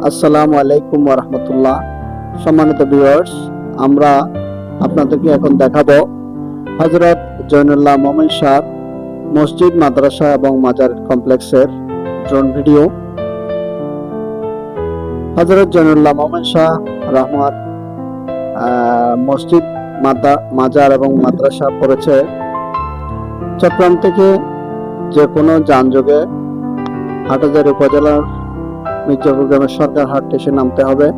আসসালামু আলাইকুম ওয়া রাহমাতুল্লাহ। সম্মানিত ভিউয়ার্স, আমরা আপনাদেরকে এখন দেখাবো হযরত জয়নুল্লাহ মোমেন শাহ মসজিদ, মাদ্রাসা এবং মাজার কমপ্লেক্সের ড্রোন ভিডিও। হযরত জয়নুল্লাহ মোমেন শাহ রহমত মসজিদ, মাজার এবং মাদ্রাসা পড়েছে চট্টগ্রাম থেকে যে কোনো যানযোগে হাটহাজারী উপজেলার মির্জাপুর গ্রামের সরকার হাট স্টেশনে নামতে হবে।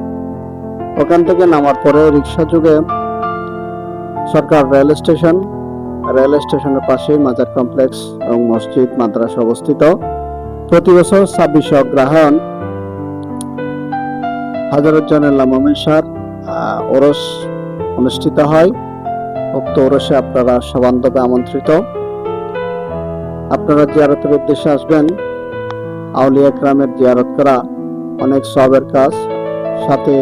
ওখান থেকে নামার পরে রিক্সা যোগে সরকার রেল স্টেশনের পাশেই মাজার কমপ্লেক্স এবং মসজিদ, মাদ্রাসা অবস্থিত। প্রতি বছর 26 অগ্রহায়ণ হযরত জয়নুল্লাহ মোমেন শাহ ওরস অনুষ্ঠিত হয়। উক্ত ওরসে আপনারা সবান্ধবে আমন্ত্রিত। আপনারা জিয়ারতের উদ্দেশ্যে আসবেন। আউলিয়া কেরামের জিয়ারত করা অনেক সওয়াবের কাজ, সাথে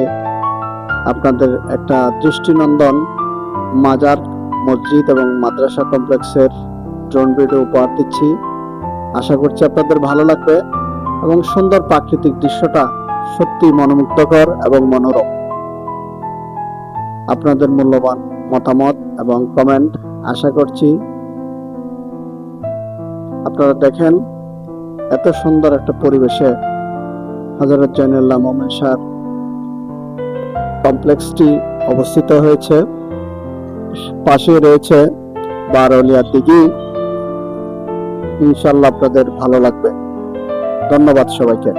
আপনাদের একটা দৃষ্টিনন্দন মাজার, মসজিদ এবং মাদ্রাসা কমপ্লেক্সের ড্রোন ভিডিও উপহার দিচ্ছি। আশা করছি আপনাদের ভালো লাগবে এবং সুন্দর প্রাকৃতিক দৃশ্যটা সত্যি মনোমুগ্ধকর এবং মনোরম। আপনাদের মূল্যবান মতামত এবং কমেন্ট আশা করছি। আপনারা দেখেন এত সুন্দর একটা পরিবেশে হযরত জয়নুল্লাহ মোমেন শাহ কমপ্লেক্সটি অবস্থিত হয়েছে। পাশে রয়েছে বারোলিয়া দিঘি। ইনশাআল্লাহ আপনাদের ভালো লাগবে। ধন্যবাদ সবাইকে।